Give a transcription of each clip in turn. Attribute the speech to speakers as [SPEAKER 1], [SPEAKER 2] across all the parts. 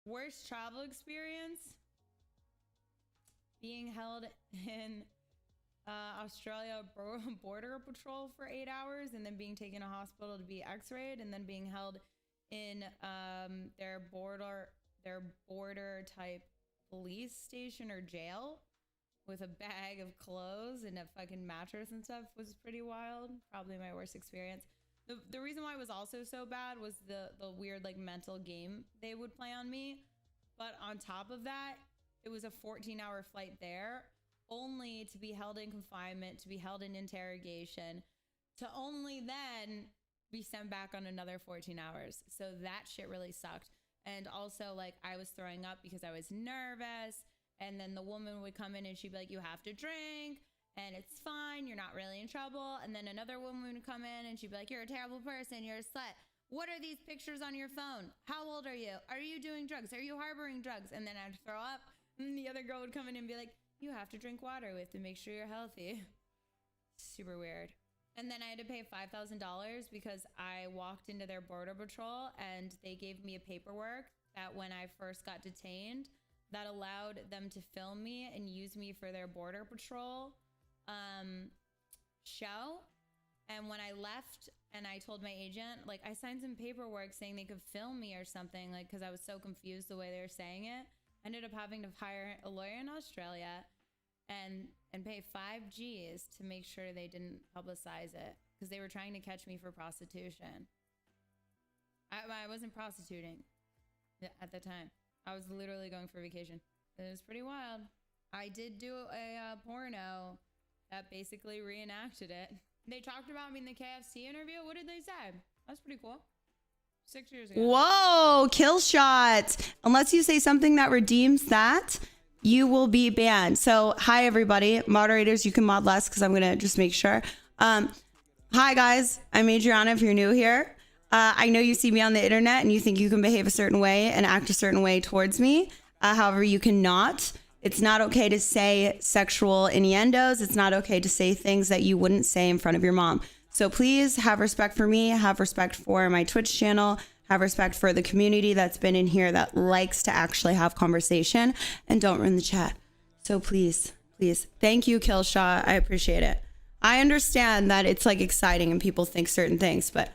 [SPEAKER 1] Worst travel experience? Being held in Australia border patrol for 8 hours, and then being taken to hospital to be x-rayed, and then being held in their border type police station or jail with a bag of clothes and a fucking mattress and stuff was pretty wild. Probably my worst experience. The reason why it was also so bad was the weird like mental game they would play on me. But on top of that, it was a 14-hour flight there, only to be held in confinement, to be held in interrogation, to only then be sent back on another 14 hours. So that shit really sucked. And also, like, I was throwing up because I was nervous. And then the woman would come in and she'd be like, you have to drink and it's fine. You're not really in trouble. And then another woman would come in and she'd be like, you're a terrible person. You're a slut. What are these pictures on your phone? How old are you? Are you doing drugs? Are you harboring drugs? And then I'd throw up. And the other girl would come in and be like, you have to drink water. We have to make sure you're healthy. Super weird. And then I had to pay $5,000 because I walked into their border patrol and they gave me a paperwork that when I first got detained, that allowed them to film me and use me for their border patrol show. And when I left and I told my agent, like, I signed some paperwork saying they could film me or something, like, because I was so confused the way they were saying it. I ended up having to hire a lawyer in Australia and pay 5 G's to make sure they didn't publicize it because they were trying to catch me for prostitution. I wasn't prostituting at the time. I was literally going for vacation. It was pretty wild. I did do a porno that basically reenacted it. They talked about me in the KFC interview. What did they say? That's pretty cool. 6 years ago.
[SPEAKER 2] Whoa, kill shot. Unless you say something that redeems that, you will be banned. So, hi, everybody. Moderators, you can mod less because I'm going to just make sure. Hi, guys. I'm Adriana if you're new here. I know you see me on the internet and you think you can behave a certain way and act a certain way towards me. However, you cannot. It's not okay to say sexual innuendos. It's not okay to say things that you wouldn't say in front of your mom. So please have respect for me, have respect for my Twitch channel, have respect for the community that's been in here that likes to actually have conversation, and don't ruin the chat. So please, please. Thank you, Killshot. I appreciate it. I understand that it's like exciting and people think certain things, but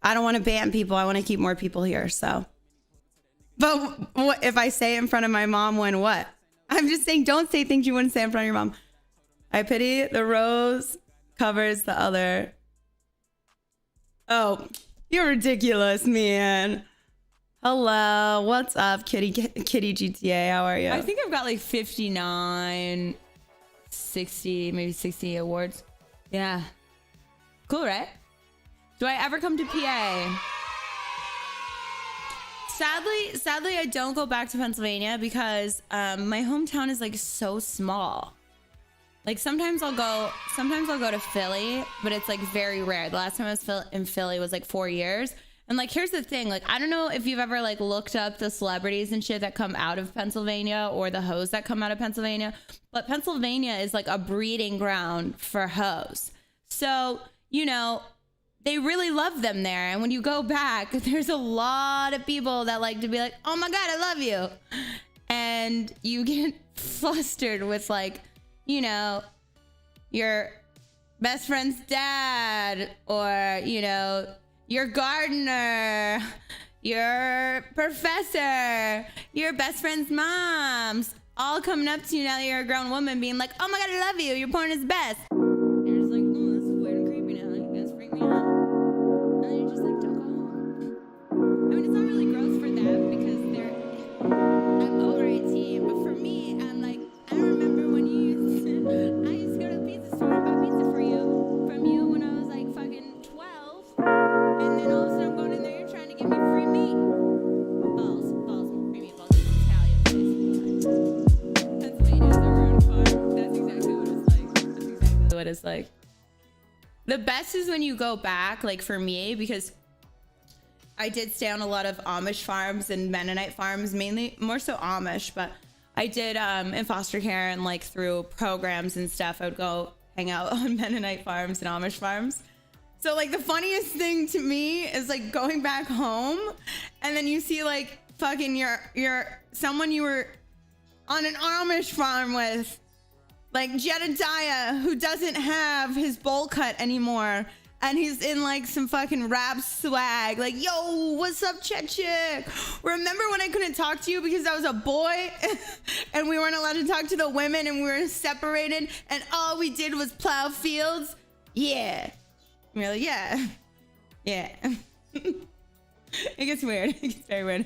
[SPEAKER 2] I don't want to ban people. I want to keep more people here. So, but what if I say it in front of my mom when what? I'm just saying, don't say things you wouldn't say in front of your mom. I pity the rose covers the other. Oh, you're ridiculous, man. Hello, what's up, Kitty GTA? How are you?
[SPEAKER 1] I think I've got like 59, 60, maybe 60 awards. Yeah. Cool, right? Do I ever come to PA? Sadly, I don't go back to Pennsylvania because my hometown is like so small. Like sometimes I'll go to Philly, but it's like very rare. The last time I was in Philly was like 4 years. And like, here's the thing. Like, I don't know if you've ever like looked up the celebrities and shit that come out of Pennsylvania or the hoes that come out of Pennsylvania, but Pennsylvania is like a breeding ground for hoes. So, you know, they really love them there. And when you go back, there's a lot of people that like to be like, oh my God, I love you. And you get flustered with like, you know, your best friend's dad or, you know, your gardener, your professor, your best friend's moms, all coming up to you now that you're a grown woman being like, oh my God, I love you. Your porn is best. And you're just like, oh, this is weird and creepy now. You guys freak me out. And then you're just like, don't go home. I mean, it's not really gross for them because I'm over 18. But for me, I'm like, I remember when I used to go to the pizza store and buy pizza from you when I was like fucking 12. And then all of a sudden I'm going in there, you're trying to give me free meat. Balls, free meatballs. It's Italian, basically. Pennsylvania is a ruined farm. That's exactly what it's like. That's exactly what it's like. The best is when you go back, like for me, because I did stay on a lot of Amish farms and Mennonite farms, mainly more so Amish, but I did in foster care and like through programs and stuff, I would go hang out on Mennonite farms and Amish farms. So like the funniest thing to me is like going back home and then you see like fucking you're someone you were on an Amish farm with, like Jedediah, who doesn't have his bowl cut anymore, and he's in like some fucking rap swag, like, yo, what's up, Chechik? Remember when I couldn't talk to you because I was a boy and we weren't allowed to talk to the women and we were separated and all we did was plow fields? Yeah. And you're like, yeah. Yeah. It gets weird. It gets very weird.